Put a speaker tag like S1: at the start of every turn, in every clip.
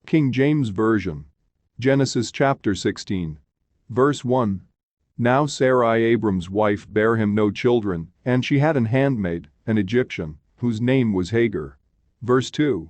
S1: King James Version. Genesis chapter 16. Verse 1. Now Sarai Abram's wife bare him no children, and she had an handmaid, an Egyptian, whose name was Hagar. Verse 2.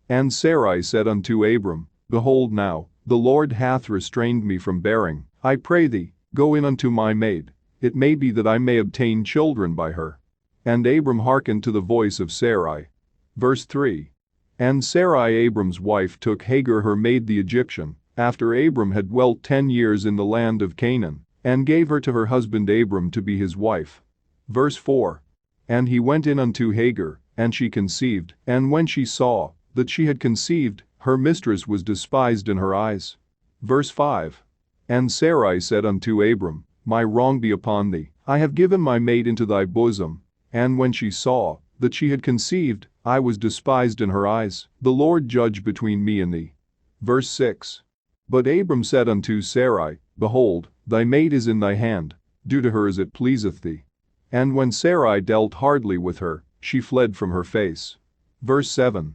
S1: And Sarai said unto Abram, Behold now, the Lord hath restrained me from bearing, I pray thee, go in unto my maid, it may be that I may obtain children by her. And Abram hearkened to the voice of Sarai. Verse 3. And Sarai Abram's wife took Hagar her maid the Egyptian, after Abram had dwelt 10 years in the land of Canaan, and gave her to her husband Abram to be his wife. Verse 4. And he went in unto Hagar, and she conceived, and when she saw that she had conceived, her mistress was despised in her eyes. Verse 5. And Sarai said unto Abram, My wrong be upon thee, I have given my maid into thy bosom. And when she saw that she had conceived, I was despised in her eyes, the Lord judge between me and thee. Verse 6. But Abram said unto Sarai, Behold, thy maid is in thy hand, do to her as it pleaseth thee. And when Sarai dealt hardly with her, she fled from her face. Verse 7.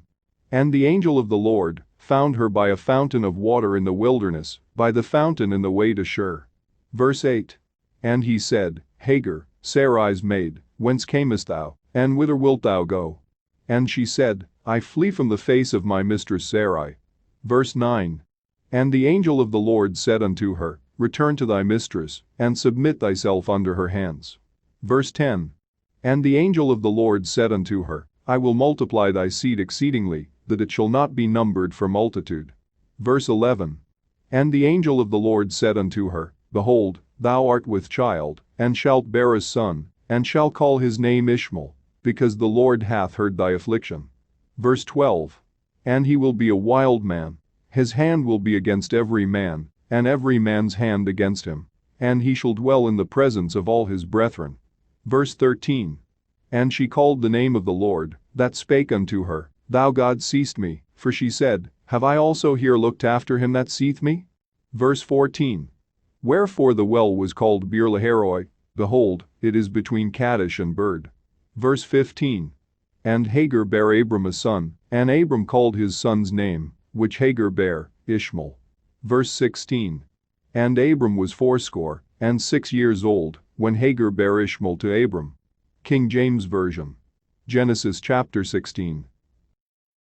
S1: And the angel of the Lord found her by a fountain of water in the wilderness, by the fountain in the way to Shur. Verse 8. And he said, Hagar, Sarai's maid, whence camest thou, and whither wilt thou go? And she said, I flee from the face of my mistress Sarai. Verse 9. And the angel of the Lord said unto her, Return to thy mistress, and submit thyself under her hands. Verse 10. And the angel of the Lord said unto her, I will multiply thy seed exceedingly, that it shall not be numbered for multitude. Verse 11. And the angel of the Lord said unto her, Behold, thou art with child, and shalt bear a son, and shall call his name Ishmael, because the Lord hath heard thy affliction. Verse 12. And he will be a wild man, his hand will be against every man, and every man's hand against him, and he shall dwell in the presence of all his brethren. Verse 13. And she called the name of the Lord, that spake unto her, Thou God seest me, for she said, Have I also here looked after him that seeth me? Verse 14. Wherefore the well was called Beer-lahai-roi, behold, it is between Kadesh and Bird. Verse 15. And Hagar bare Abram a son, and Abram called his son's name, which Hagar bare, Ishmael. Verse 16. And Abram was 86 years old, when Hagar bare Ishmael to Abram. King James Version. Genesis chapter 16.